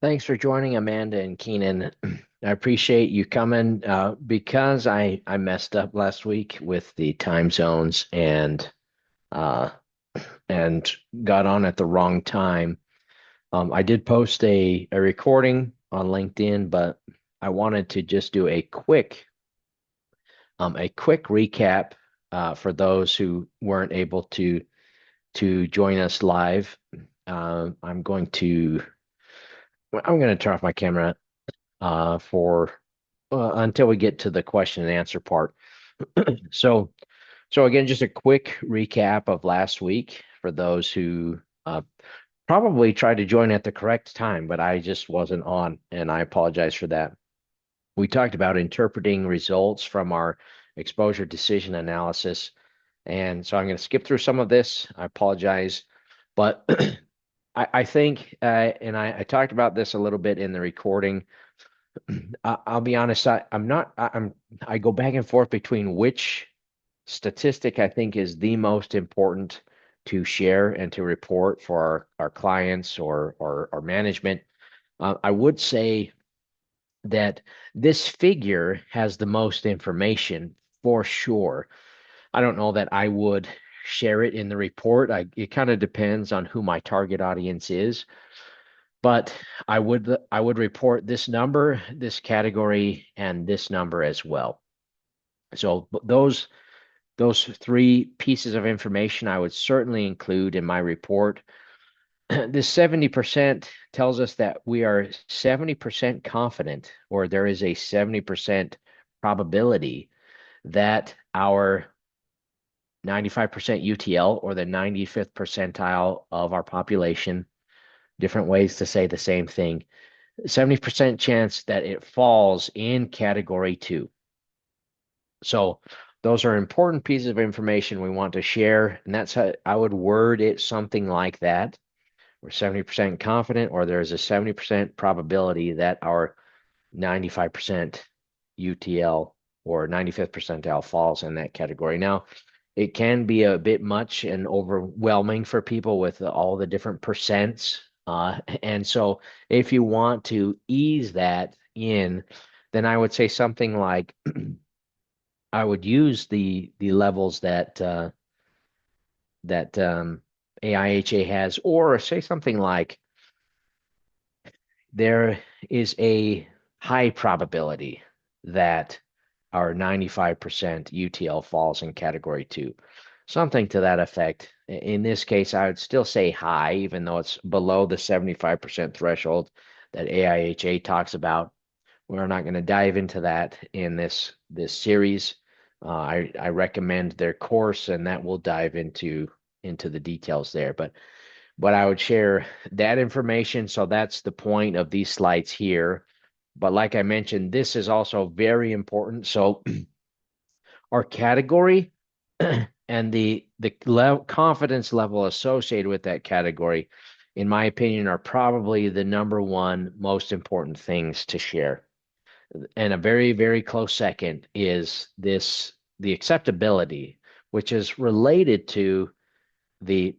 Thanks for joining, Amanda and Keenan. I appreciate you coming because I messed up last week with the time zones uh, and got on at the wrong time. I did post a recording on LinkedIn, but I wanted to just do a quick recap for those who weren't able to join us live. I'm going to turn off my camera for until we get to the question and answer part. So, so again, just a quick recap of last week for those who probably tried to join at the correct time, but I just wasn't on, and I apologize for that. We talked about interpreting results from our exposure decision analysis, and so I'm going to skip through some of this. I apologize, but I think, and I talked about this a little bit in the recording. I'll be honest, I'm not, I go back and forth between which statistic I think is the most important to share and to report for our clients or management. I would say that this figure has the most information for sure. I don't know that I would share it in the report. It kind of depends on who my target audience is, but I would report this number, this category, and this number as well. So those three pieces of information I would certainly include in my report. This 70% tells us that we are 70% confident, or there is a 70% probability that our 95% UTL, or the 95th percentile of our population, different ways to say the same thing, 70% chance that it falls in category 2. So those are important pieces of information we want to share, and that's how I would word it, something like that. We're 70% confident, or there's a 70% probability that our 95% UTL or 95th percentile falls in that category. Now, it can be a bit much and overwhelming for people with all the different percents. And so if you want to ease that in, then I would say something like I would use the levels that AIHA has, or say something like there is a high probability that our 95% UTL falls in category 2. Something to that effect. In this case, I would still say high, even though it's below the 75% threshold that AIHA talks about. We're not going to dive into that in this series. I recommend their course, and that will dive into the details there. But I would share that information. So that's the point of these slides here. But like I mentioned, this is also very important. So our category and the confidence level associated with that category, in my opinion, are probably the number one most important things to share. And a very, very close second is the acceptability, which is related to the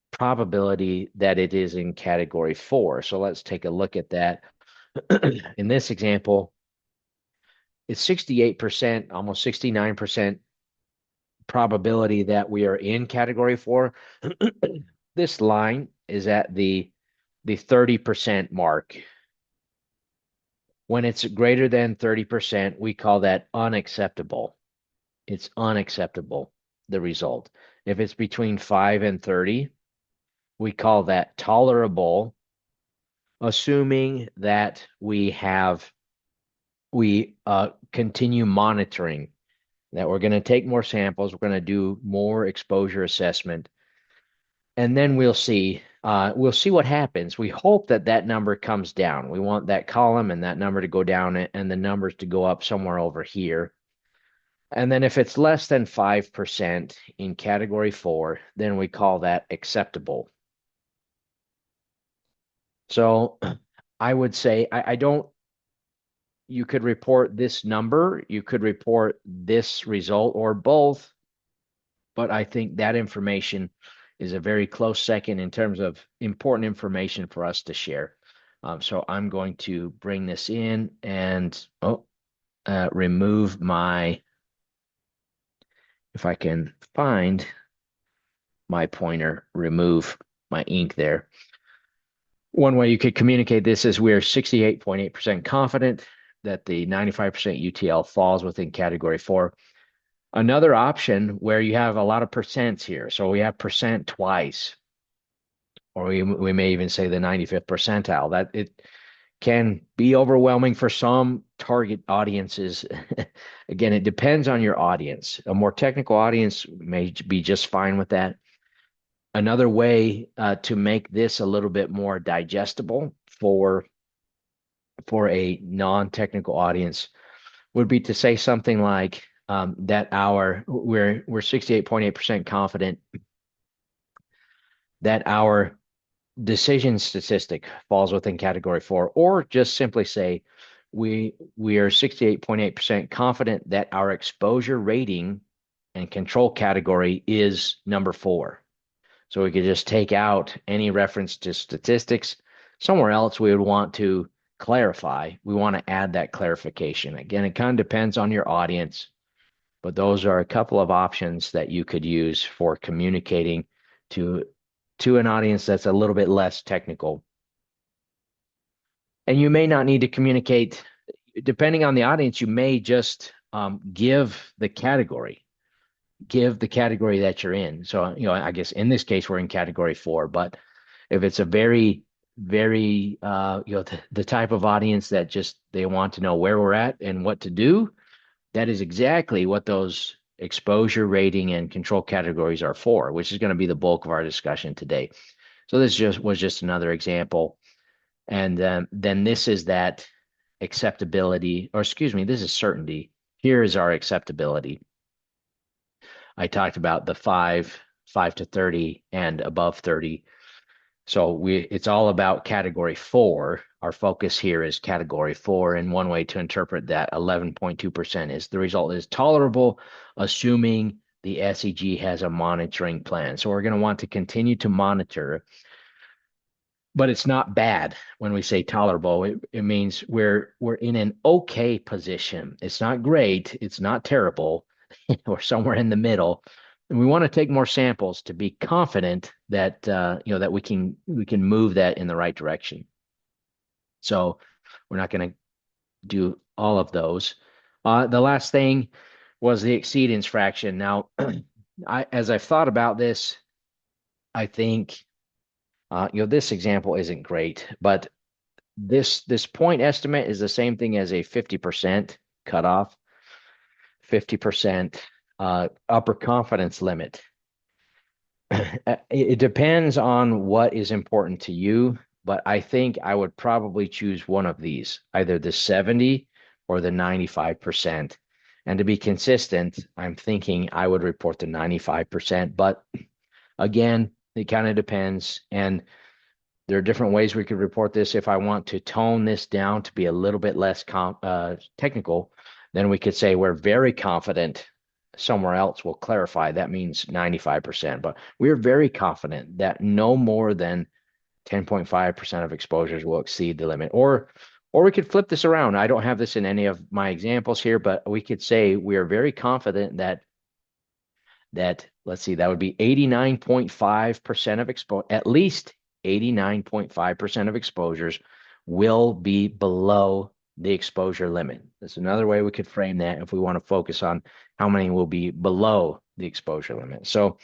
probability that it is in category 4. So let's take a look at that. In this example, it's 68%, almost 69% probability that we are in category 4. This line is at the 30% mark. When it's greater than 30%, we call that unacceptable. It's unacceptable, the result. If it's between 5 and 30, we call that tolerable, assuming that we continue monitoring, that we're going to take more samples, we're going to do more exposure assessment, and then we'll see what happens. We hope that that number comes down. We want that column and that number to go down and the numbers to go up somewhere over here. And then if it's less than 5% in category 4, then we call that acceptable. So I would say I don't, you could report this number, you could report this result, or both, but I think that information is a very close second in terms of important information for us to share. So I'm going to bring this in and remove my, if I can find my pointer, remove my ink there. One way you could communicate this is we're 68.8% confident that the 95% UTL falls within category 4. Another option where you have a lot of percents here. So we have percent twice, or we may even say the 95th percentile. That it can be overwhelming for some target audiences. Again, it depends on your audience. A more technical audience may be just fine with that. Another way to make this a little bit more digestible for a non-technical audience would be to say something like that we're 68.8% confident that our decision statistic falls within category 4, or just simply say we are 68.8% confident that our exposure rating and control category is number 4. So we could just take out any reference to statistics. Somewhere else we would want to clarify. We want to add that clarification. Again, it kind of depends on your audience, but those are a couple of options that you could use for communicating to an audience that's a little bit less technical. And you may not need to communicate, depending on the audience, you may just give the category that you're in. So, I guess in this case, we're in category 4, but if it's a very, very, the type of audience that just they want to know where we're at and what to do, that is exactly what those exposure rating and control categories are for, which is going to be the bulk of our discussion today. So this was just another example. And then this is that acceptability, or excuse me, this is certainty. Here is our acceptability. I talked about the 5 to 30 and above 30. So it's all about category 4. Our focus here is category 4, and one way to interpret that 11.2% is the result is tolerable, assuming the SEG has a monitoring plan. So we're going to want to continue to monitor, but it's not bad. When we say tolerable, it means we're in an okay position. It's not great, it's not terrible, or somewhere in the middle. And we want to take more samples to be confident that that we can move that in the right direction. So we're not going to do all of those. The last thing was the exceedance fraction. Now, as I've thought about this, I think this example isn't great, but this point estimate is the same thing as a 50% cutoff, 50% upper confidence limit. It depends on what is important to you, but I think I would probably choose one of these, either the 70 or the 95%. And to be consistent, I'm thinking I would report the 95%, but again, it kind of depends. And there are different ways we could report this. If I want to tone this down to be a little bit less technical, then we could say we're very confident. Somewhere else will clarify that means 95%, but we're very confident that no more than 10.5% of exposures will exceed the limit. Or we could flip this around. I don't have this in any of my examples here, but we could say we are very confident that let's see, that would be 89.5% of at least 89.5% of exposures will be below the exposure limit. That's another way we could frame that if we want to focus on how many will be below the exposure limit. So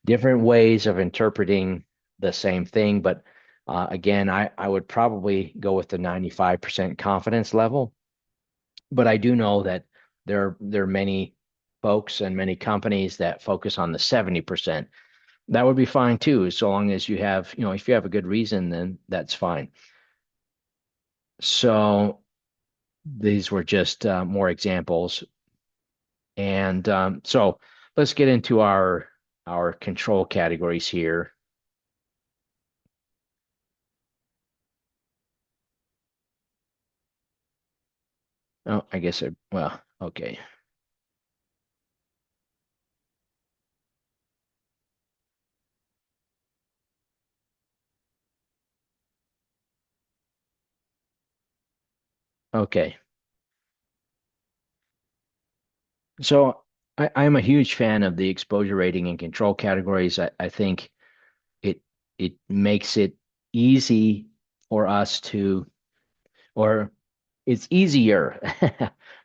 different ways of interpreting the same thing, but again, I would probably go with the 95% confidence level. But I do know that there are many folks and many companies that focus on the 70%. That would be fine too, so long as you have, if you have a good reason, then that's fine. So these were just more examples. And so let's get into our control categories here. Oh, I guess well, okay. Okay. So I'm a huge fan of the exposure rating and control categories. I think it it makes it easy for us to, or it's easier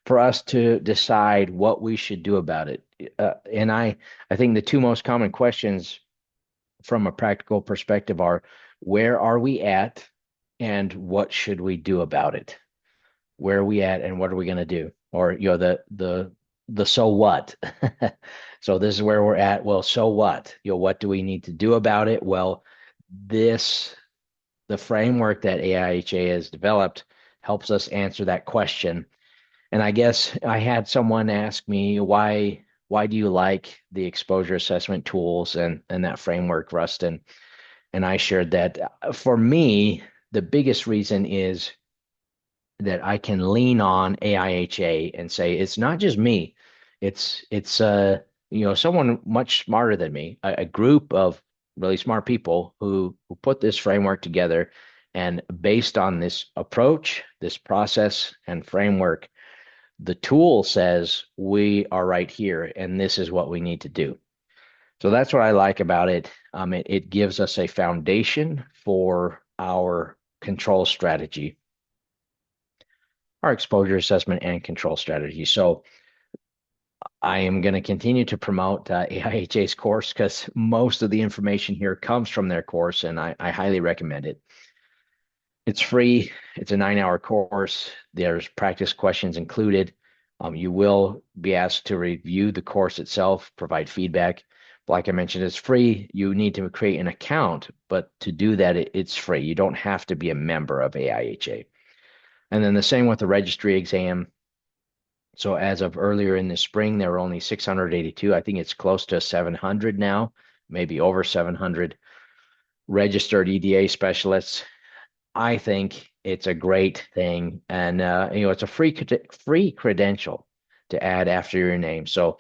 for us to decide what we should do about it. And I think the two most common questions from a practical perspective are, where are we at and what should we do about it? Where are we at and what are we going to do? Or, the so what? So this is where we're at. Well, so what? What do we need to do about it? Well, this the framework that AIHA has developed helps us answer that question. And I guess I had someone ask me, why do you like the exposure assessment tools and that framework, Rustin? And I shared that, for me, the biggest reason is that I can lean on AIHA and say it's not just me. It's someone much smarter than me, a group of really smart people who put this framework together, and based on this approach, this process and framework, the tool says we are right here and this is what we need to do. So that's what I like about it. It gives us a foundation for our control strategy, our exposure assessment and control strategy. So I am going to continue to promote AIHA's course because most of the information here comes from their course, and I highly recommend it. It's free. It's a 9-hour course. There's practice questions included. You will be asked to review the course itself, provide feedback. Like I mentioned, it's free. You need to create an account, but to do that, it's free. You don't have to be a member of AIHA. And then the same with the registry exam. So as of earlier in the spring, there were only 682. I think it's close to 700 now, maybe over 700 registered EDA specialists. I think it's a great thing, and it's a free credential to add after your name. So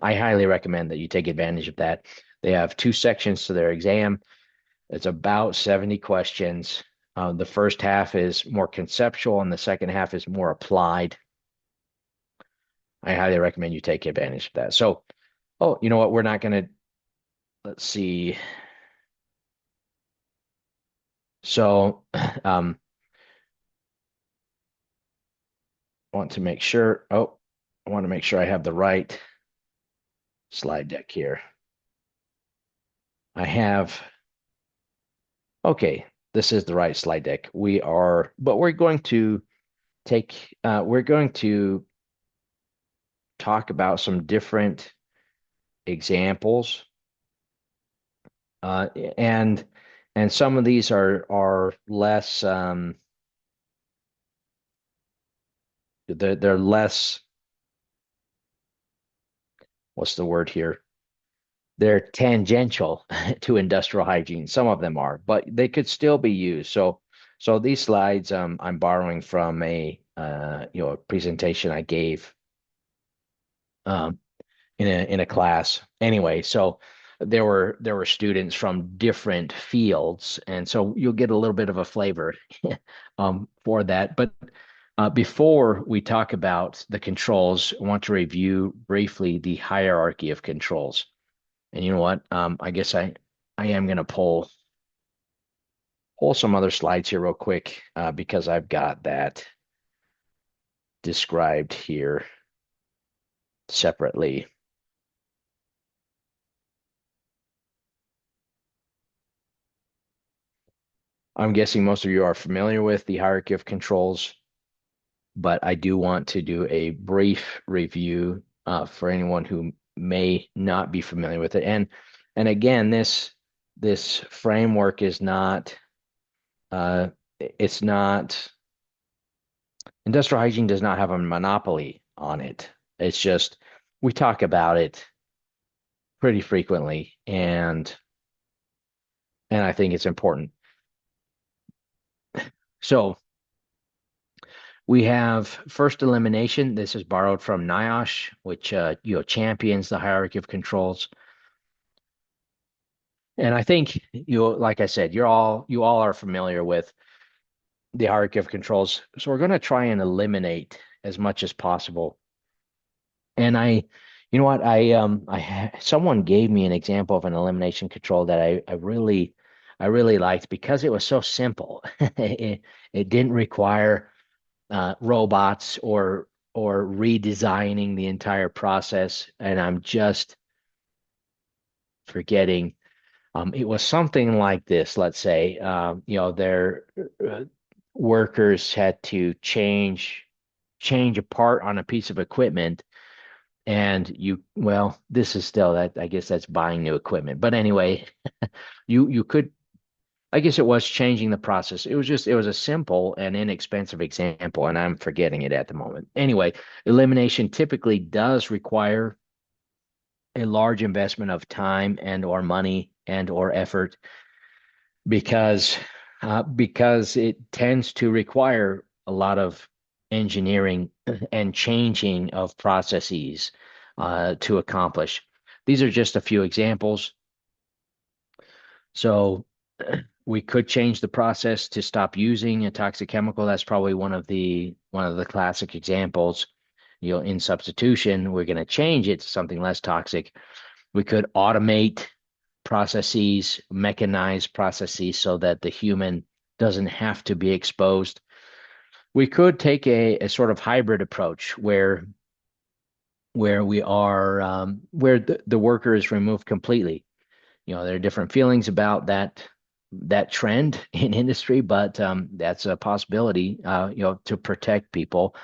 I highly recommend that you take advantage of that. They have two sections to their exam. It's about 70 questions. The first half is more conceptual, and the second half is more applied. I highly recommend you take advantage of that. So, oh, you know what? We're not going to, let's see. So, want to make sure, oh, I want to make sure I have the right slide deck here. I have, okay, this is the right slide deck. But we're going to talk about some different examples, uh, and and some of these are less, they're less, what's the word here? They're tangential to industrial hygiene. Some of them are, but they could still be used. So these slides, I'm borrowing from a presentation I gave um, in a class. Anyway, so there were students from different fields, and so you'll get a little bit of a flavor for that. But before we talk about the controls, I want to review briefly the hierarchy of controls. And you know what? I guess I am gonna pull some other slides here real quick, because I've got that described here separately. I'm guessing most of you are familiar with the hierarchy of controls, but I do want to do a brief review for anyone who may not be familiar with it. And again, this framework is not, it's not, industrial hygiene does not have a monopoly on it. It's just we talk about it pretty frequently, and I think it's important. So we have first elimination. This is borrowed from NIOSH, which champions the hierarchy of controls. And I think like I said, you all are familiar with the hierarchy of controls. So we're going to try and eliminate as much as possible. And you know what, someone gave me an example of an elimination control that I really liked because it was so simple. It didn't require robots or redesigning the entire process. And I'm just forgetting. It was something like this. Let's say, their uh, workers had to change a part on a piece of equipment, and well, this is still that. I guess that's buying new equipment. But anyway, you could. I guess it was changing the process. It was a simple and inexpensive example, and I'm forgetting it at the moment. Anyway, elimination typically does require a large investment of time and or money and or effort because it tends to require a lot of engineering and changing of processes to accomplish. These are just a few examples. So we could change the process to stop using a toxic chemical. That's probably one of the classic examples. In substitution, we're going to change it to something less toxic. We could automate processes, mechanize processes so that the human doesn't have to be exposed. We could take a sort of hybrid approach where we are where the worker is removed completely. There are different feelings about that trend in industry, but that's a possibility. To protect people.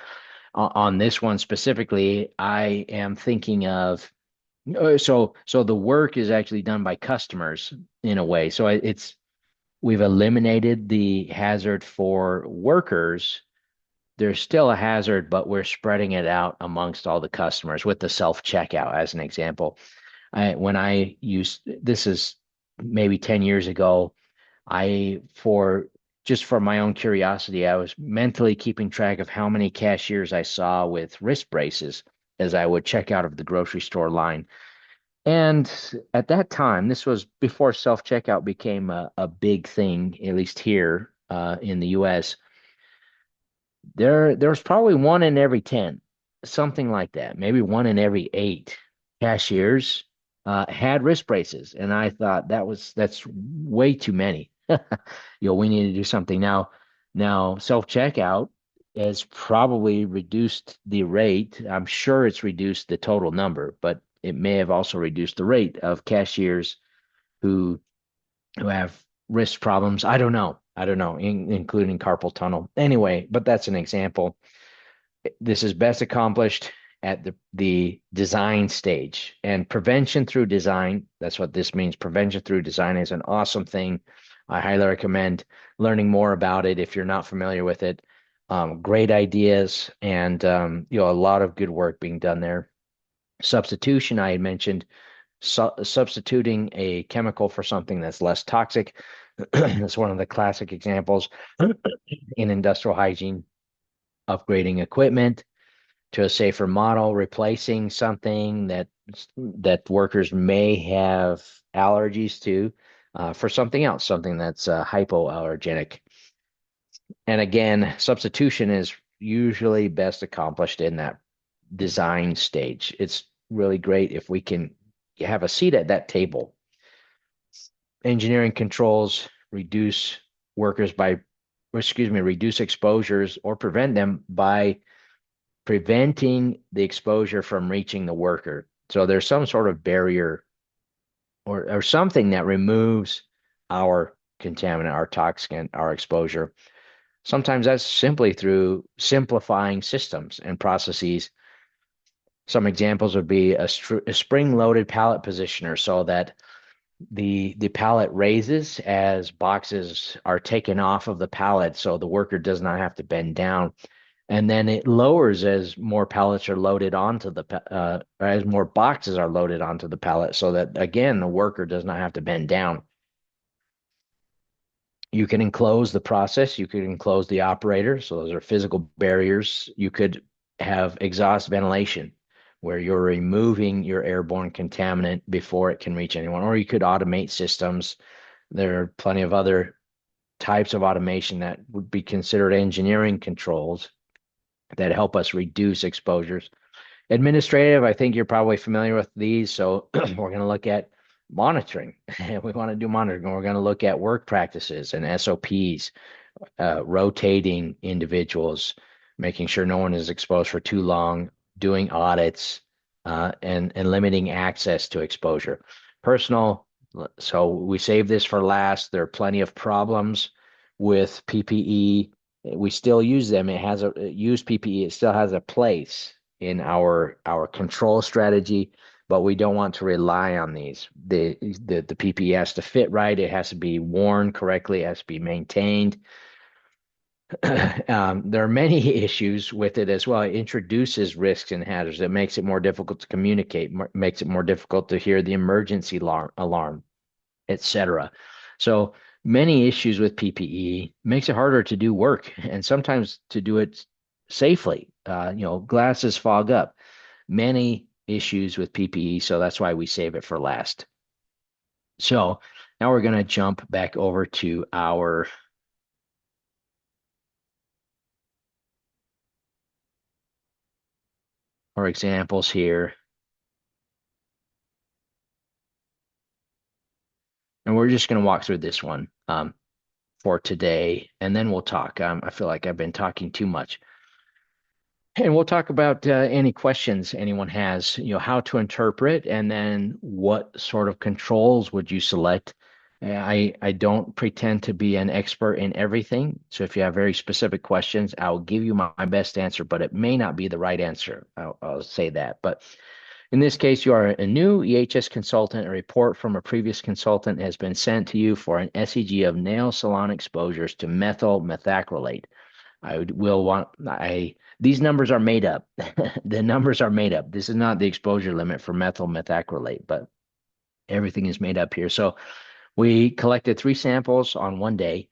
On this one specifically, I am thinking of so the work is actually done by customers in a way. So we've eliminated the hazard for workers. There's still a hazard, but we're spreading it out amongst all the customers with the self-checkout as an example. When I used this is maybe 10 years ago, I for just for my own curiosity, I was mentally keeping track of how many cashiers I saw with wrist braces as I would check out of the grocery store line. And at that time, this was before self-checkout became a big thing, at least here in the US. There was probably one in every 10, something like that, maybe one in every eight cashiers had wrist braces. And I thought that's way too many. We need to do something now. Now, self-checkout has probably reduced the rate. I'm sure it's reduced the total number, but it may have also reduced the rate of cashiers who have wrist problems. I don't know. I don't know, including carpal tunnel. Anyway, but that's an example. This is best accomplished at the design stage. And prevention through design, that's what this means. Prevention through design is an awesome thing. I highly recommend learning more about it if you're not familiar with it. Great ideas and a lot of good work being done there. Substitution, I had mentioned, substituting a chemical for something that's less toxic. That's one of the classic examples in industrial hygiene. Upgrading equipment to a safer model, replacing something that workers may have allergies to for something else, something that's hypoallergenic. And again, substitution is usually best accomplished in that design stage. It's really great if we can have a seat at that table. Engineering controls reduce workers by, reduce exposures or prevent them by preventing the exposure from reaching the worker. So there's some sort of barrier or something that removes our contaminant, our toxin, our exposure. Sometimes that's simply through simplifying systems and processes. Some examples would be a spring-loaded pallet positioner so that the pallet raises as boxes are taken off of the pallet so the worker does not have to bend down. And then it lowers as more pallets are loaded onto as more boxes are loaded onto the pallet so that, again, the worker does not have to bend down. You can enclose the process. You could enclose the operator. So those are physical barriers. You could have exhaust ventilation where you're removing your airborne contaminant before it can reach anyone, or you could automate systems. There are plenty of other types of automation that would be considered engineering controls that help us reduce exposures. Administrative, I think you're probably familiar with these. So we're going to look at monitoring. We want to do monitoring. We're going to look at work practices and SOPs, rotating individuals, making sure no one is exposed for too long, doing audits, and limiting access to exposure. Personal, so we save this for last. There are plenty of problems with PPE. We still use them. It has a use PPE. It still has a place in our control strategy, but we don't want to rely on these. The PPE has to fit right. It has to be worn correctly. It has to be maintained. There are many issues with it as well. It introduces risks and hazards. It makes it more difficult to communicate, makes it more difficult to hear the emergency alarm, etc. So many issues with PPE makes it harder to do work and sometimes to do it safely. Glasses fog up. Many issues with PPE, so that's why we save it for last. So now we're going to jump back over to our examples here. And we're just going to walk through this one for today, and then we'll talk. I feel like I've been talking too much. And we'll talk about any questions anyone has, how to interpret, and then what sort of controls would you select. I don't pretend to be an expert in everything. So if you have very specific questions, I'll give you my best answer, but it may not be the right answer. I'll say that. But in this case, you are a new EHS consultant. A report from a previous consultant has been sent to you for an SEG of nail salon exposures to methyl methacrylate. These numbers are made up. The numbers are made up. This is not the exposure limit for methyl methacrylate, but everything is made up here. So we collected 3 samples on one day.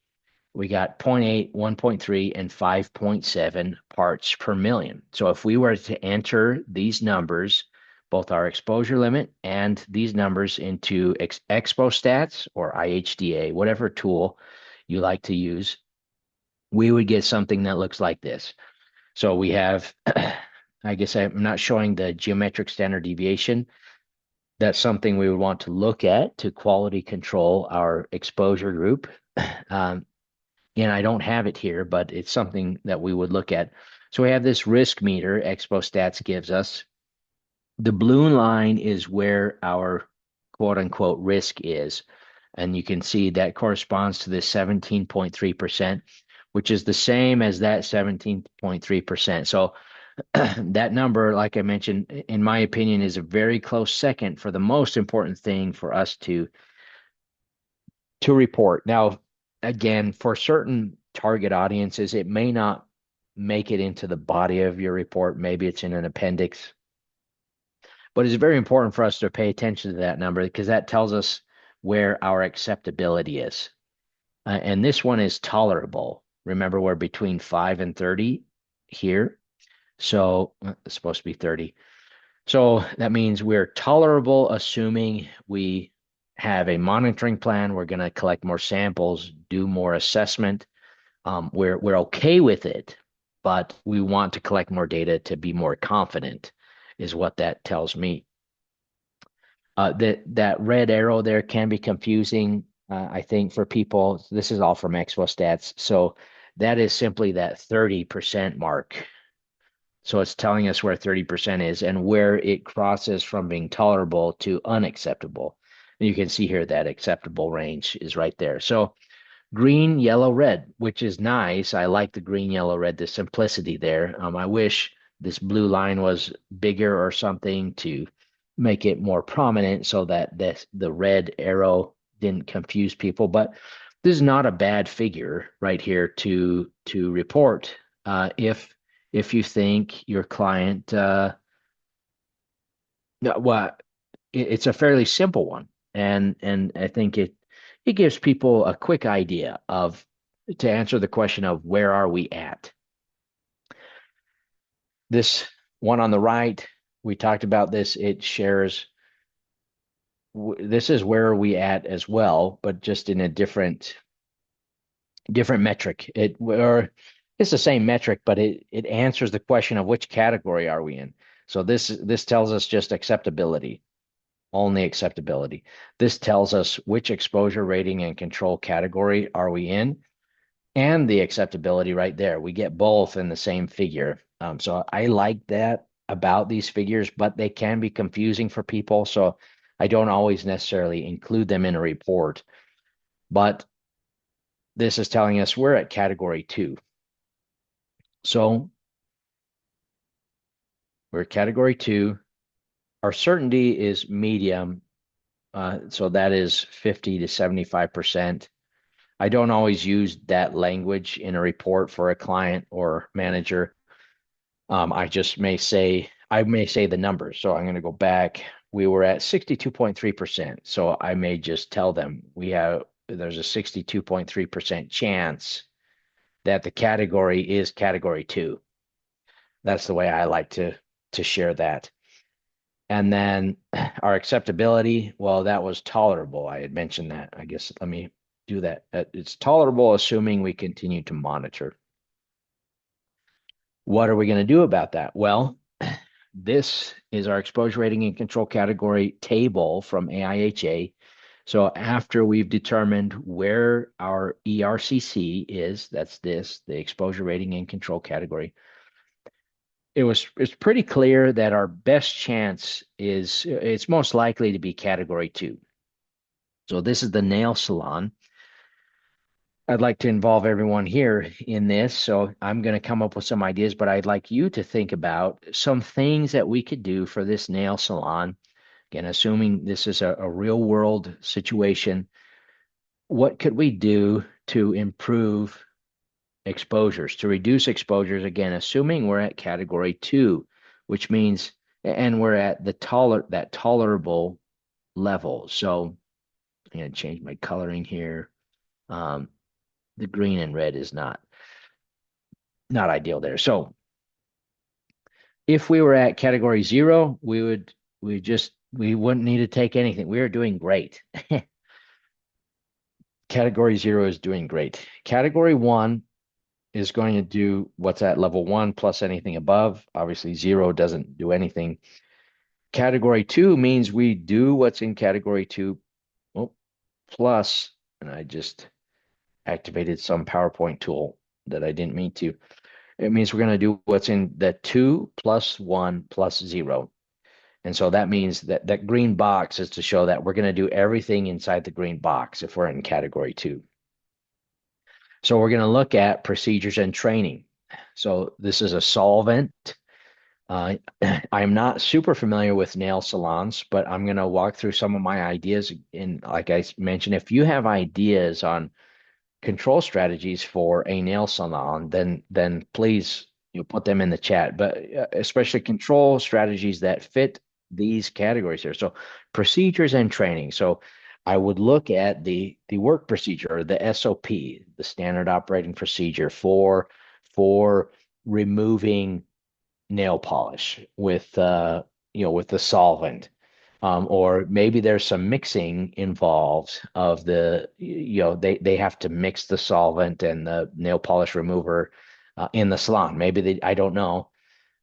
We got 0. 0.8, 1.3, and 5.7 parts per million. So if we were to enter these numbers, both our exposure limit and these numbers into ExpoStats or IHDA, whatever tool you like to use, we would get something that looks like this. So we have, I guess I'm not showing the geometric standard deviation. That's something we would want to look at to quality control our exposure group. And I don't have it here, but it's something that we would look at. So we have this risk meter ExpoStats gives us. The blue line is where our quote unquote risk is. And you can see that corresponds to this 17.3%, which is the same as that 17.3%. So that number, like I mentioned, in my opinion, is a very close second for the most important thing for us to report. Now, again, for certain target audiences, it may not make it into the body of your report. Maybe it's in an appendix. But it's very important for us to pay attention to that number because that tells us where our acceptability is. And this one is tolerable. Remember, we're between 5 and 30 here. So it's supposed to be 30. So that means we're tolerable, assuming we have a monitoring plan. We're going to collect more samples, do more assessment. We're okay with it, but we want to collect more data to be more confident, is what that tells me. That red arrow there can be confusing, I think, for people. This is all from ExpoStats. So that is simply that 30% mark. So it's telling us where 30% is and where it crosses from being tolerable to unacceptable. And you can see here that acceptable range is right there. So green, yellow, red, which is nice. I like the green, yellow, red, the simplicity there. I wish this blue line was bigger or something to make it more prominent so that the red arrow didn't confuse people. But this is not a bad figure right here to report if you think your client, well, it's a fairly simple one, and I think it gives people a quick idea of to answer the question of where are we at. This one on the right, we talked about this. It shares. This is where are we at as well, but just in a different different metric. Or it's the same metric, but it answers the question of which category are we in. So this tells us just acceptability, only acceptability. This tells us which exposure rating and control category are we in, and the acceptability right there. We get both in the same figure. So I like that about these figures, but they can be confusing for people. So I don't always necessarily include them in a report. But this is telling us we're at category 2. So we're at category 2. Our certainty is medium. So that is 50 to 75%. I don't always use that language in a report for a client or manager. I may say the numbers. So I'm going to go back. We were at 62.3%. So I may just tell them there's a 62.3% chance that the category is category 2. That's the way I like to share that. And then our acceptability, well, that was tolerable. I had mentioned that. I guess let me do that. It's tolerable, assuming we continue to monitor. What are we going to do about that? Well, this is our exposure rating and control category table from AIHA. So after we've determined where our ERCC is, that's this, the exposure rating and control category, it's pretty clear that our best chance is it's most likely to be category 2. So this is the nail salon. I'd like to involve everyone here in this. So I'm going to come up with some ideas, but I'd like you to think about some things that we could do for this nail salon. Again, assuming this is a real world situation, what could we do to improve exposures, to reduce exposures? Again, assuming we're at category 2, which means, and we're at that tolerable level. So I'm going to change my coloring here. The green and red is not ideal there. So if we were at category 0, we wouldn't need to take anything. We are doing great. Category 0 is doing great. Category 1 is going to do what's at level 1 plus anything above. Obviously, 0 doesn't do anything. Category 2 means we do what's in category 2 plus, and I just activated some PowerPoint tool that I didn't mean to. It means we're going to do what's in the 2 plus 1 plus 0. And so that means that green box is to show that we're going to do everything inside the green box if we're in category 2. So we're going to look at procedures and training. So this is a solvent. I'm not super familiar with nail salons, but I'm going to walk through some of my ideas. And like I mentioned, if you have ideas on control strategies for a nail salon, then please put them in the chat. But especially control strategies that fit these categories here. So procedures and training. So I would look at the work procedure, or the SOP, the standard operating procedure for removing nail polish with with the solvent. Or maybe there's some mixing involved of they have to mix the solvent and the nail polish remover in the salon. I don't know.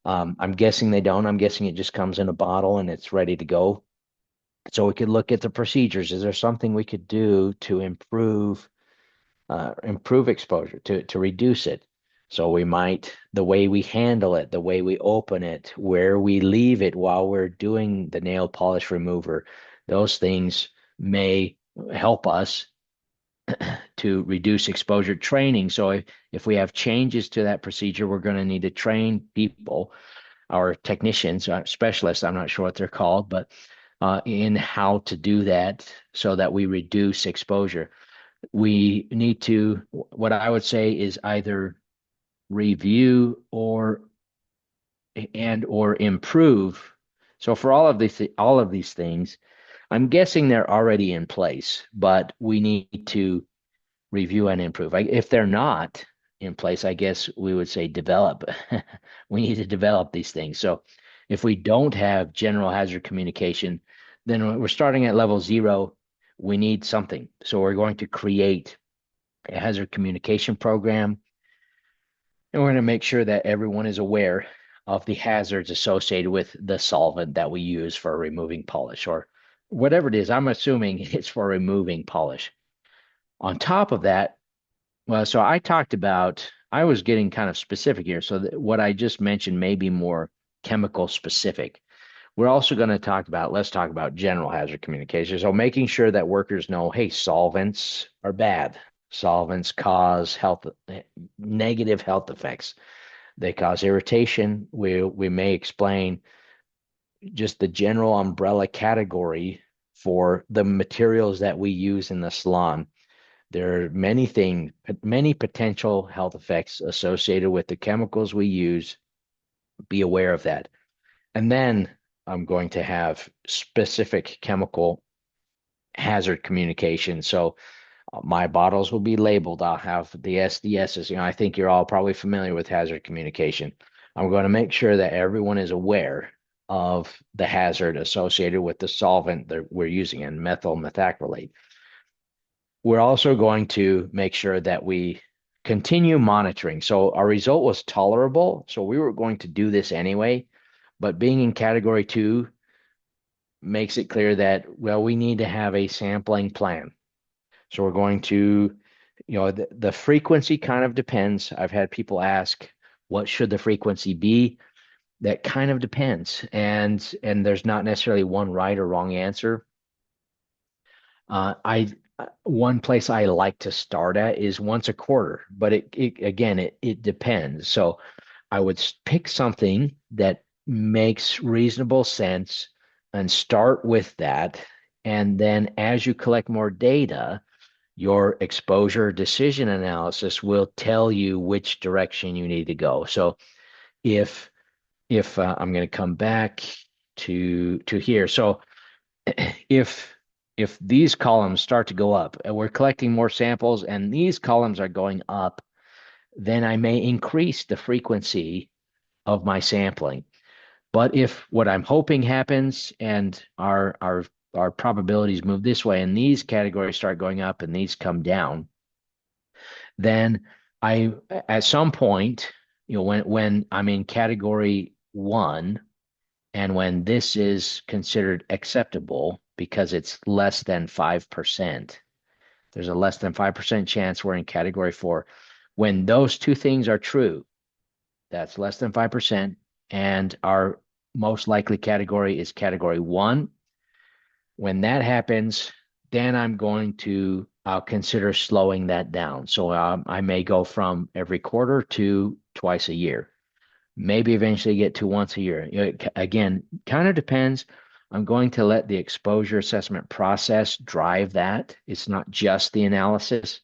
I'm guessing they don't. I'm guessing it just comes in a bottle and it's ready to go. So we could look at the procedures. Is there something we could do to improve exposure, to reduce it? So we might, the way we handle it, the way we open it, where we leave it while we're doing the nail polish remover, those things may help us to reduce exposure. Training. So if we have changes to that procedure, we're going to need to train people, our technicians, our specialists, I'm not sure what they're called, but in how to do that so that we reduce exposure. We need to, what I would say is either review or improve. So for all of these things, I'm guessing they're already in place, but we need to review and improve. If they're not in place, I guess we would say develop. We need to develop these things. So if we don't have general hazard communication, then we're starting at level 0. We need something. So we're going to create a hazard communication program, and we're going to make sure that everyone is aware of the hazards associated with the solvent that we use for removing polish or whatever it is. I'm assuming it's for removing polish. On top of that, well, so I was getting kind of specific here. So what I just mentioned may be more chemical specific. We're also going to let's talk about general hazard communication. So making sure that workers know, hey, solvents are bad. Solvents cause negative health effects. They cause irritation. We may explain just the general umbrella category for the materials that we use in the salon. There are many potential health effects associated with the chemicals we use. Be aware of that. And then I'm going to have specific chemical hazard communication. So my bottles will be labeled. I'll have the SDSs. I think you're all probably familiar with hazard communication. I'm going to make sure that everyone is aware of the hazard associated with the solvent that we're using in methyl methacrylate. We're also going to make sure that we continue monitoring. So our result was tolerable. So we were going to do this anyway, but being in category 2 makes it clear that, well, we need to have a sampling plan. So we're going to, the frequency kind of depends. I've had people ask, what should the frequency be? That kind of depends. And there's not necessarily one right or wrong answer. I One place I like to start at is once a quarter, but it depends. So I would pick something that makes reasonable sense and start with that. And then as you collect more data, your exposure decision analysis will tell you which direction you need to go. So if I'm going to come back to here. So if these columns start to go up and we're collecting more samples and these columns are going up, then I may increase the frequency of my sampling. But if what I'm hoping happens and our probabilities move this way and these categories start going up and these come down, then I at some point, when I'm in category 1 and when this is considered acceptable because it's less than 5%, there's a less than 5% chance we're in category 4. When those two things are true, that's less than 5%, and our most likely category is category 1. When that happens, then I'll consider slowing that down. So I may go from every quarter to twice a year, maybe eventually get to once a year. Again, kind of depends. I'm going to let the exposure assessment process drive that. It's not just the analysis.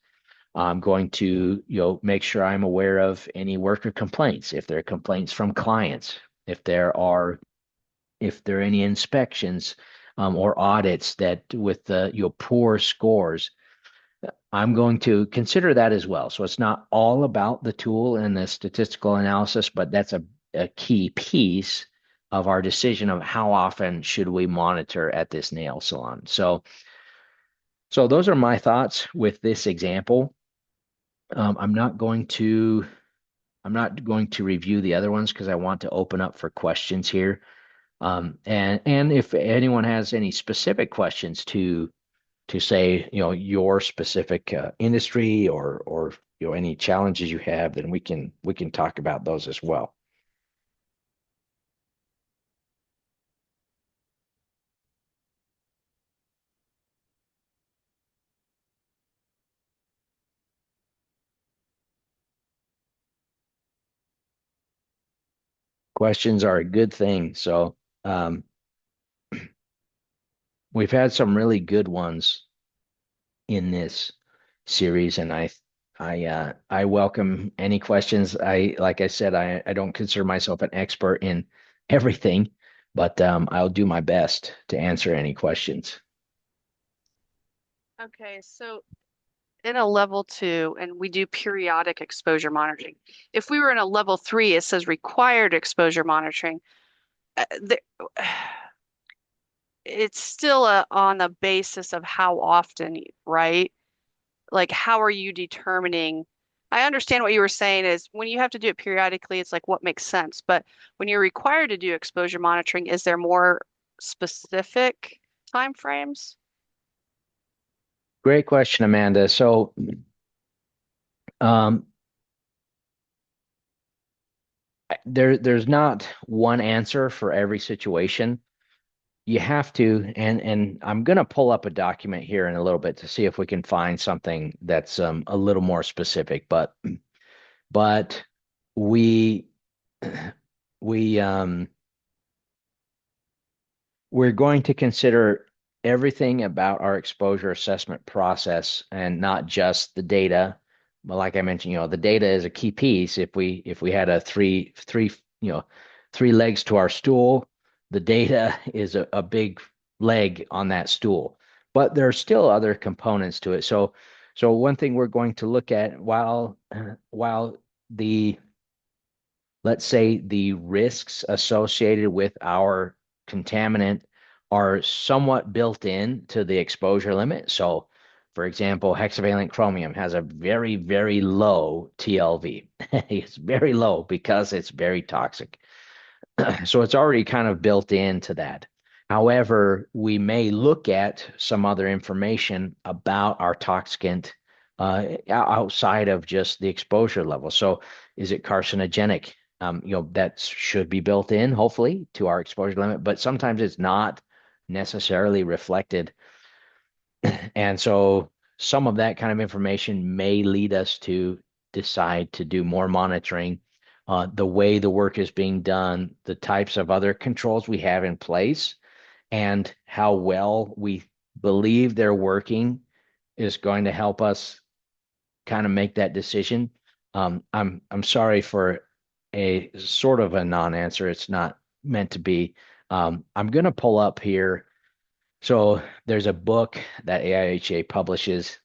I'm going to, make sure I'm aware of any worker complaints, if there are complaints from clients, if there are any inspections or audits that with the poor scores. I'm going to consider that as well. So it's not all about the tool and the statistical analysis, but that's a key piece of our decision of how often should we monitor at this nail salon. So those are my thoughts with this example. I'm not going to review the other ones because I want to open up for questions here. And if anyone has any specific questions to say, your specific industry or any challenges you have, then we can talk about those as well. Questions are a good thing. So we've had some really good ones in this series, and I welcome any questions. Like I said, I don't consider myself an expert in everything, but I'll do my best to answer any questions. Okay, so in a level 2, and we do periodic exposure monitoring. If we were in a level 3, it says required exposure monitoring. The, it's still on the basis of how often, right? Like, how are you determining? I understand what you were saying is when you have to do it periodically, it's like what makes sense. But when you're required to do exposure monitoring, is there more specific time frames? Great question, Amanda. So, um, there's not one answer for every situation. You have to, and I'm going to pull up a document here in a little bit to see if we can find something that's a little more specific. But we we we're going to consider everything about our exposure assessment process and not just the data. But like I mentioned, the data is a key piece. If we had a you know, three legs to our stool, the data is a big leg on that stool. But there are still other components to it. So one thing we're going to look at while the let's say the risks associated with our contaminant are somewhat built in to the exposure limit. So, for example, hexavalent chromium has a very, very low TLV. It's very low because it's very toxic. So it's already kind of built into that. However, we may look at some other information about our toxicant outside of just the exposure level. So is it carcinogenic? That should be built in, hopefully, to our exposure limit, but sometimes it's not necessarily reflected. And so some of that kind of information may lead us to decide to do more monitoring, the way the work is being done, the types of other controls we have in place, and how well we believe they're working is going to help us kind of make that decision. I'm sorry for a sort of a non-answer. It's not meant to be. I'm going to pull up here. So there's a book that AIHA publishes.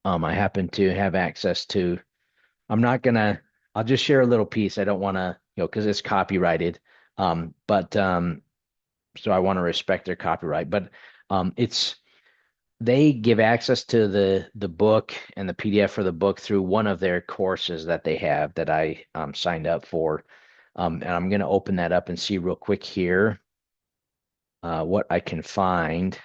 I happen to have access to. I'm not gonna. I'll just share a little piece. I don't want to, because it's copyrighted. But so I want to respect their copyright. But it's they give access to the book and the PDF for the book through one of their courses that they have that I signed up for. And I'm gonna open that up and see real quick here what I can find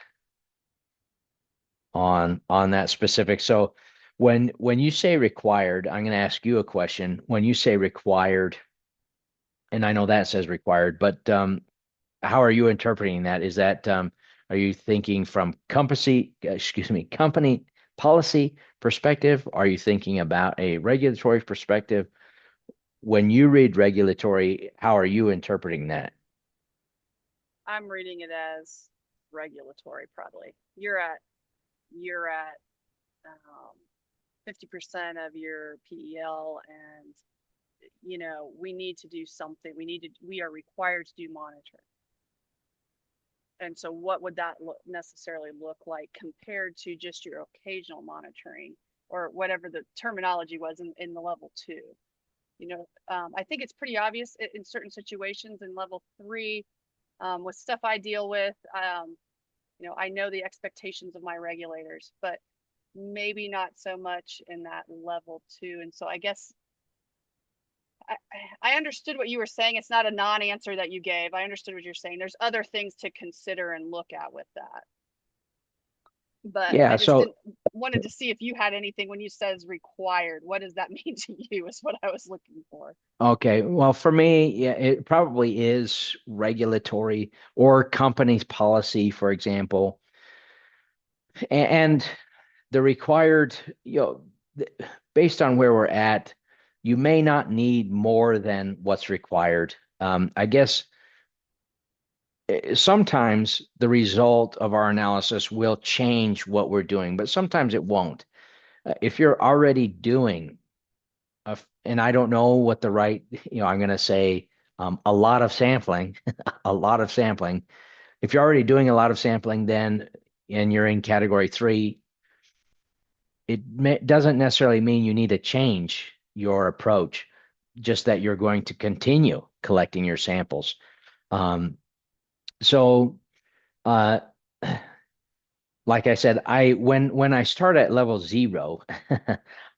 on that specific. So when you say required, I'm going to ask you a question. When you say required, and I know that says required, but how are you interpreting that? Is that are you thinking from company policy perspective? Are you thinking about a regulatory perspective? When you read regulatory, how are you interpreting that? I'm reading it as regulatory, probably. You're at 50% of your PEL, and we need to do something. We are required to do monitoring. And so what would that necessarily look like compared to just your occasional monitoring or whatever the terminology was in the level two? I think it's pretty obvious in certain situations in level three, with stuff I deal with. I know the expectations of my regulators, but maybe not so much in that level two. And so I guess I, I understood what you were saying. It's not a non-answer that you gave. I understood what you're saying. There's other things to consider and look at with that. But I Yeah, just so didn't wanted to see if you had anything when you says required. What does that mean to you is what I was looking for. okay, well, for me, yeah, it probably is regulatory or company's policy, for example. And the required, based on where we're at, you may not need more than what's required. I guess sometimes the result of our analysis will change what we're doing, but sometimes it won't. If you're already doing, and I don't know what the right, I'm going to say a lot of sampling, a lot of sampling. If you're already doing a lot of sampling, then and you're in category three, doesn't necessarily mean you need to change your approach, just that you're going to continue collecting your samples. Um, so, uh, like I said, when I start at level zero,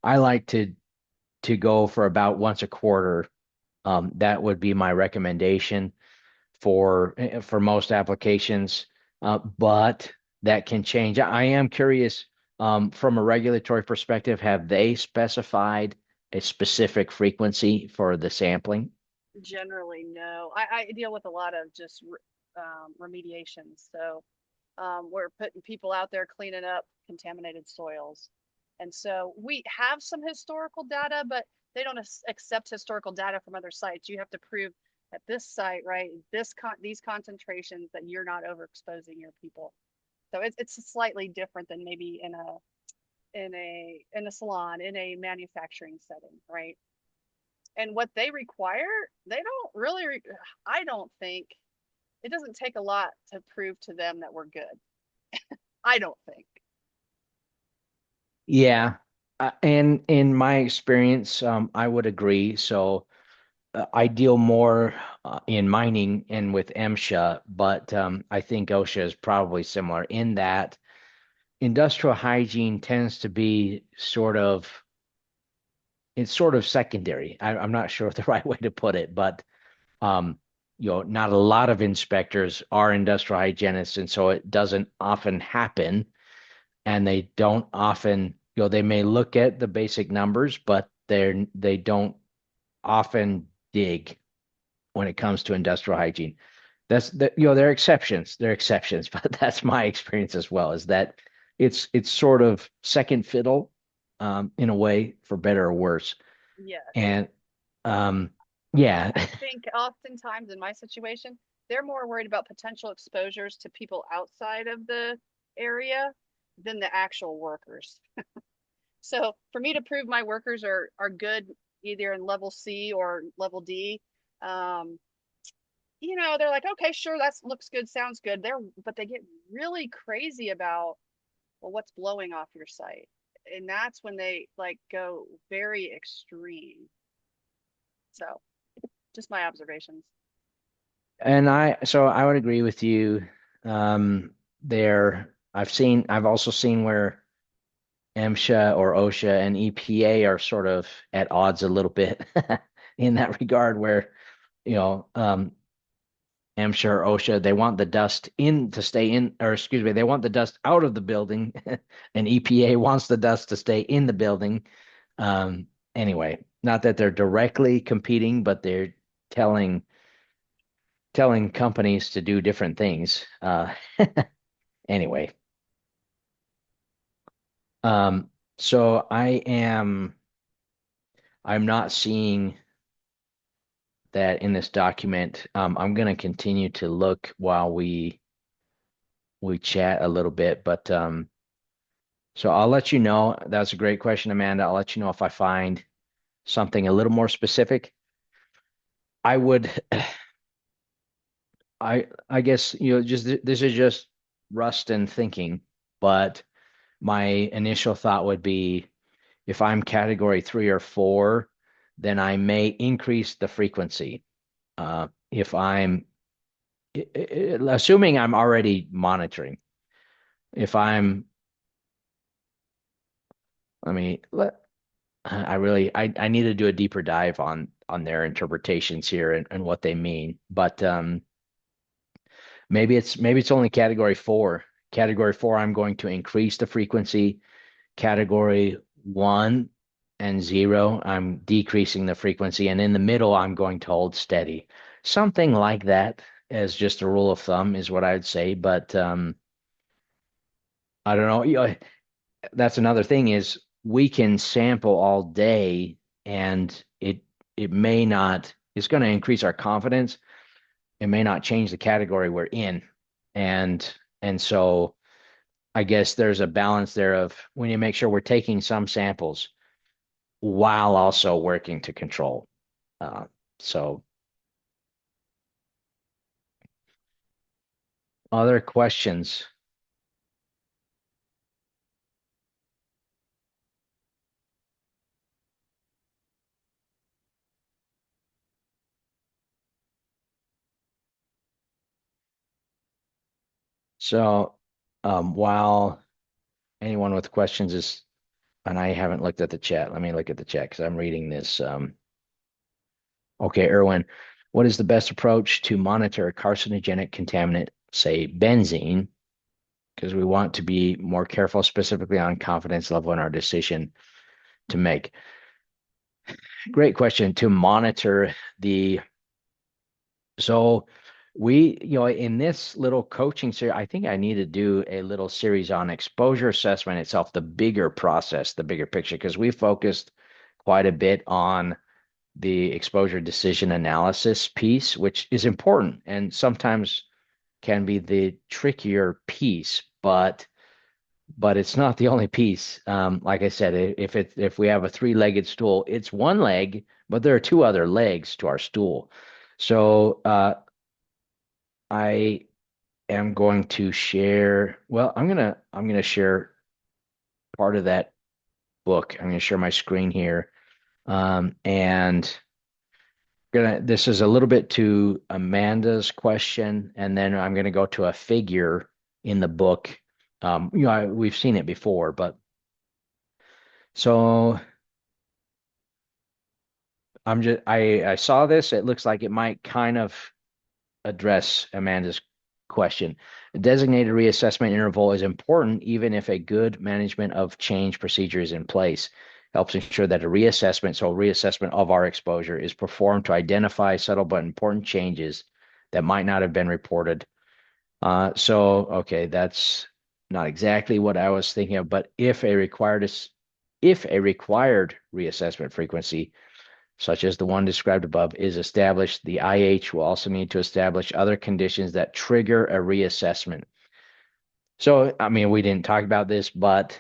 I like to go for about once a quarter. That would be my recommendation for most applications, but that can change. I am curious, from a regulatory perspective, have they specified a specific frequency for the sampling? Generally, no. I deal with a lot of just remediations. So we're putting people out there cleaning up contaminated soils. And so we have some historical data, but they don't accept historical data from other sites. You have to prove at this site, right, these concentrations that you're not overexposing your people. So it's slightly different than maybe in a salon, in a manufacturing setting, right? And what they require, they don't really, I don't think, it doesn't take a lot to prove to them that we're good. I don't think. Yeah, and in my experience, I would agree. So I deal more in mining and with MSHA, but I think OSHA is probably similar in that industrial hygiene tends to be it's sort of secondary. I'm not sure the right way to put it, but um, not a lot of inspectors are industrial hygienists, and so it doesn't often happen. And they don't often, they may look at the basic numbers, but they don't often dig when it comes to industrial hygiene. That's that, there are exceptions. There are exceptions, but that's my experience as well, is that it's sort of second fiddle, in a way, for better or worse. Yes. And um, yeah, I think oftentimes in my situation, they're more worried about potential exposures to people outside of the area than the actual workers. So for me to prove my workers are good either in level C or level D, um, they're like, okay, sure, that looks good, sounds good. But they get really crazy about, well, what's blowing off your site, and that's when they like go very extreme. So just my observations. and I would agree with you. There, I've also seen where MSHA or OSHA and EPA are sort of at odds a little bit in that regard, where you know, um, MSHA or OSHA, they want the dust in to stay in, or excuse me, they want the dust out of the building, and EPA wants the dust to stay in the building. Um, anyway, not that they're directly competing, but they're telling telling companies to do different things. Anyway, um, so I'm not seeing that in this document. I'm going to continue to look while we chat a little bit, but so I'll let you know. That's a great question, Amanda. I'll let you know if I find something a little more specific. I would, I guess, just this is just Rustin thinking, but my initial thought would be if I'm category 3 or 4, then I may increase the frequency. If I'm assuming I'm already monitoring, if I'm, I mean, I need to do a deeper dive on their interpretations here and what they mean. But maybe it's only category 4. Category 4, I'm going to increase the frequency. Category 1 and 0, I'm decreasing the frequency, and in the middle, I'm going to hold steady. Something like that, as just a rule of thumb, is what I'd say. But I don't know. That's another thing, is we can sample all day, and it may not. It's going to increase our confidence. It may not change the category we're in, and and so I guess there's a balance there of we need to make sure we're taking some samples while also working to control. Uh, so other questions? So While anyone with questions is, and I haven't looked at the chat. Let me look at the chat because I'm reading this. Okay, Erwin, what is the best approach to monitor a carcinogenic contaminant, say benzene? Because we want to be more careful, specifically on confidence level in our decision to make. Great question. To monitor the so in this little coaching series, I think I need to do a little series on exposure assessment itself, the bigger process, the bigger picture, because we focused quite a bit on the exposure decision analysis piece, which is important and sometimes can be the trickier piece, but it's not the only piece. Like I said, if we have a three-legged stool, it's one leg, but there are two other legs to our stool. So I am going to share. Well, I'm gonna share part of that book. I'm gonna share my screen here, and gonna. This is a little bit to Amanda's question, and then I'm gonna go to a figure in the book. We've seen it before, but so I saw this. It looks like it might kind of address Amanda's question. A designated reassessment interval is important even if a good management of change procedure is in place. Helps ensure that reassessment of our exposure is performed to identify subtle but important changes that might not have been reported. Okay, that's not exactly what I was thinking of, but if a required reassessment frequency such as the one described above, is established, the IH will also need to establish other conditions that trigger a reassessment. So, I mean, we didn't talk about this, but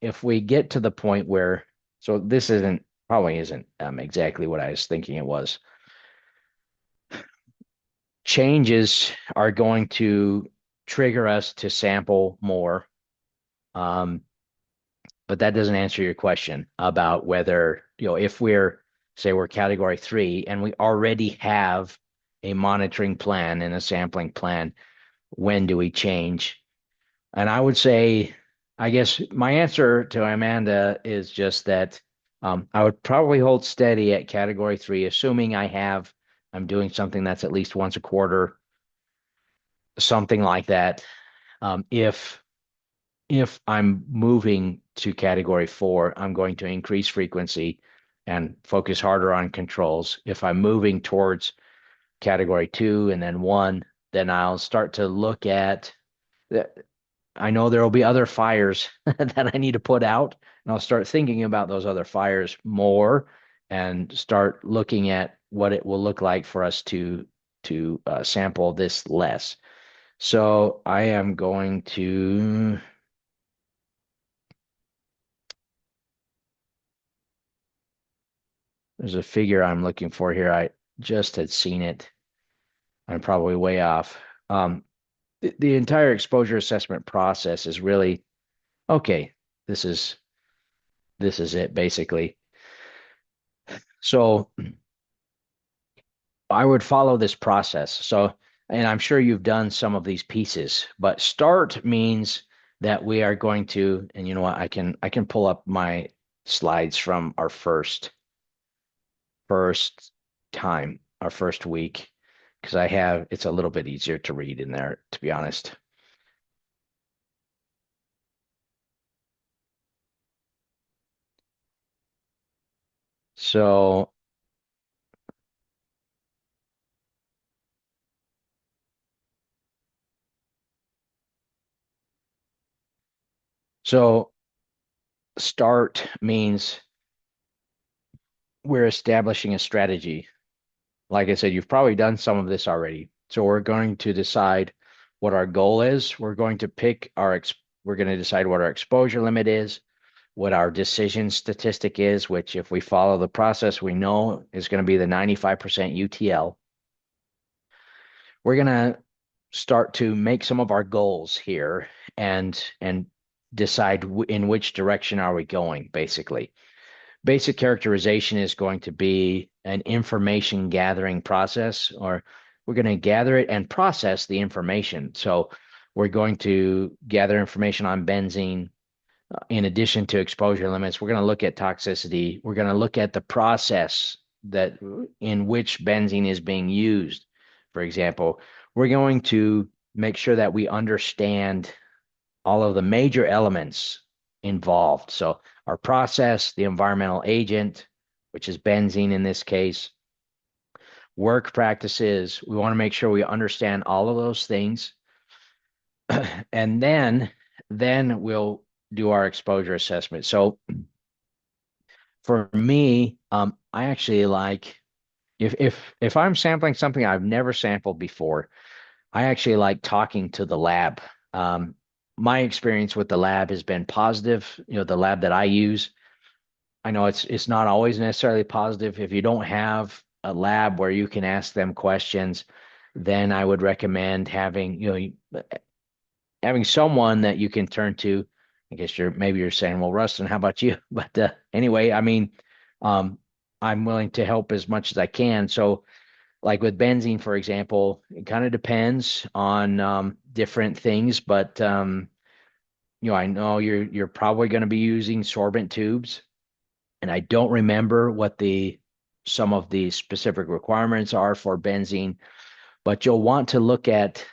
if we get to the point where, so this probably isn't exactly what I was thinking it was. Changes are going to trigger us to sample more. Um, but that doesn't answer your question about whether, if we're category 3 and we already have a monitoring plan and a sampling plan, when do we change? And I would say, I guess my answer to Amanda is just that I would probably hold steady at category 3, assuming I'm doing something that's at least once a quarter, something like that. If I'm moving to category 4, I'm going to increase frequency and focus harder on controls. If I'm moving towards category 2 and then 1, then I'll start to look at I know there will be other fires that I need to put out, and I'll start thinking about those other fires more and start looking at what it will look like for us to sample this less. So I am going to There's a figure I'm looking for here. I just had seen it. I'm probably way off. The entire exposure assessment process is really okay. This is this is it basically. So I would follow this process. And I'm sure you've done some of these pieces, but start means that we are going to, and you know what, I can pull up my slides from our first time, our first week, because it's a little bit easier to read in there, to be honest. So, so start means we're establishing a strategy. Like I said, you've probably done some of this already. So we're going to decide what our goal is. We're going to decide what our exposure limit is, what our decision statistic is, which if we follow the process, we know is going to be the 95% UTL. We're going to start to make some of our goals here and decide in which direction are we going, basically. Basic characterization is going to be an information gathering process, or we're going to gather it and process the information. So We're going to gather information on benzene in addition to exposure limits. We're going to look at toxicity. We're going to look at the process that in which benzene is being used. For example, we're going to make sure that we understand all of the major elements involved. So our process, the environmental agent, which is benzene in this case, work practices. We want to make sure we understand all of those things. And then we'll do our exposure assessment. So for me, I actually like if I'm sampling something I've never sampled before, I actually like talking to the lab. Um, my experience with the lab has been positive. You know, the lab that I use, I know it's not always necessarily positive. If you don't have a lab where you can ask them questions, then I would recommend having, having someone that you can turn to. I guess maybe you're saying, well, Rustin, how about you? But anyway, I mean, um, I'm willing to help as much as I can. So, like with benzene, for example, it kind of depends on different things, but I know you're probably going to be using sorbent tubes, and I don't remember what the some of the specific requirements are for benzene, but you'll want to look at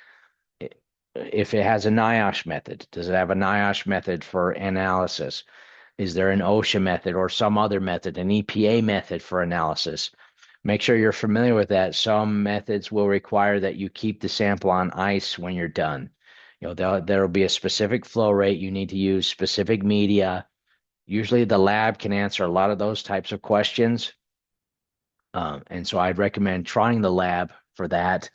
if it has a NIOSH method. Does it have a NIOSH method for analysis? Is there an OSHA method or some other method, an EPA method for analysis? Make sure you're familiar with that. Some methods will require that you keep the sample on ice when you're done. There'll be a specific flow rate. You need to use specific media. Usually the lab can answer a lot of those types of questions. And so I'd recommend trying the lab for that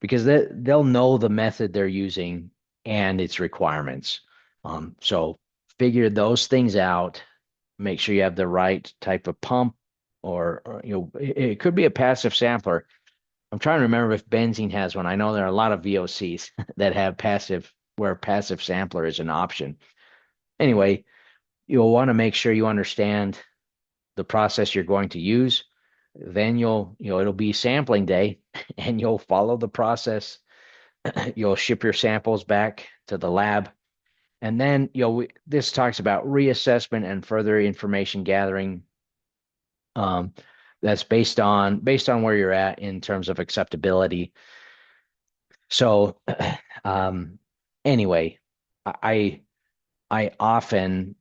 because they'll know the method they're using and its requirements. So figure those things out. Make sure you have the right type of pump, or it could be a passive sampler. I'm trying to remember if benzene has one. I know there are a lot of VOCs that have where passive sampler is an option. Anyway, you'll want to make sure you understand the process you're going to use. Then it'll be sampling day and you'll follow the process. You'll ship your samples back to the lab. And then, this talks about reassessment and further information gathering. Um, that's based on where you're at in terms of acceptability. So, um, anyway, I I often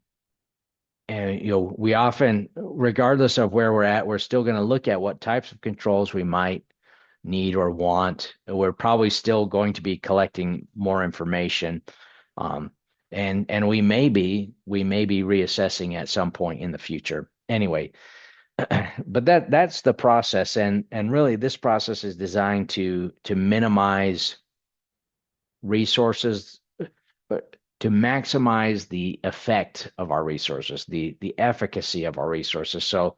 and we often, regardless of where we're at, we're still going to look at what types of controls we might need or want. We're probably still going to be collecting more information, um, and we may be reassessing at some point in the future. Anyway, but that's the process, and really this process is designed to minimize resources, but to maximize the effect of our resources, the efficacy of our resources. So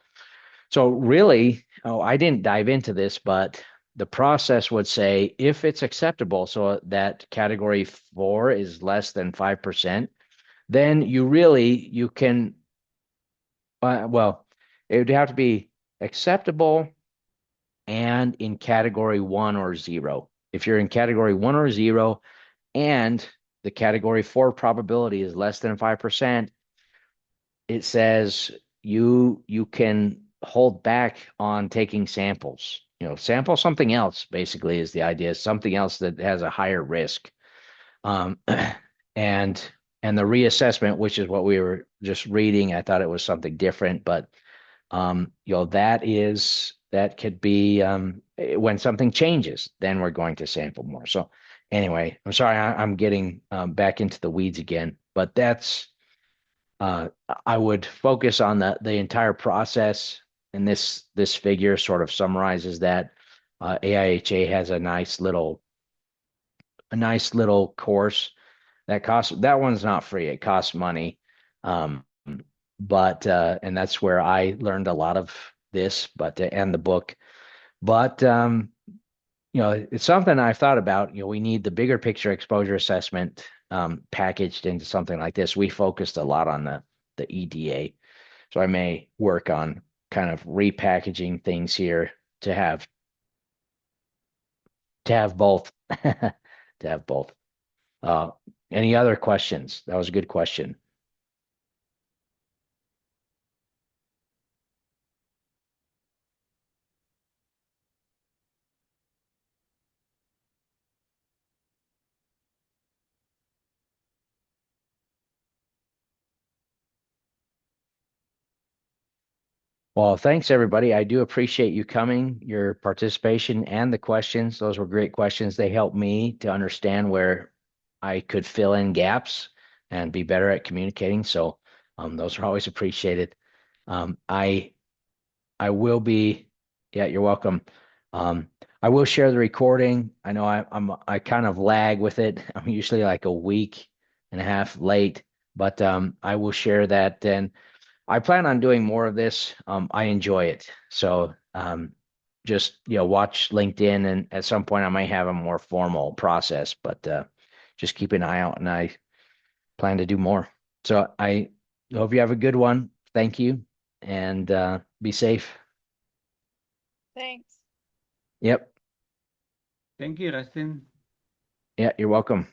really, oh, I didn't dive into this, but the process would say if it's acceptable, so that category 4 is less than 5%, then you can, well, it would have to be acceptable and in category 1 or 0. If you're in category 1 or 0 and the category 4 probability is less than 5%, it says you can hold back on taking samples. Sample something else, basically, is the idea, something else that has a higher risk. Um, and and the reassessment, which is what we were just reading, I thought it was something different, but that could be when something changes, then we're going to sample more. So anyway, I'm sorry, I'm getting back into the weeds again, but uh, I would focus on the entire process, and this figure sort of summarizes that. AIHA has a nice little course that one's not free. It costs money. Um, but and that's where I learned a lot of this, but and the book. But it's something I've thought about. We need the bigger picture exposure assessment packaged into something like this. We focused a lot on the EDA, so I may work on kind of repackaging things here to have both to have both. Uh, any other questions? That was a good question. Well, thanks everybody. I do appreciate you coming, your participation, and the questions. Those were great questions. They helped me to understand where I could fill in gaps and be better at communicating. So, those are always appreciated. Um, I I will be, yeah, you're welcome. Um, I will share the recording. I know I kind of lag with it. I'm usually like a week and a half late, but I will share that. And I plan on doing more of this. I enjoy it. So just watch LinkedIn, and at some point I might have a more formal process, but just keep an eye out, and I plan to do more. So I hope you have a good one. Thank you, and be safe. Thanks. Yep. Thank you, Justin. Yeah, you're welcome.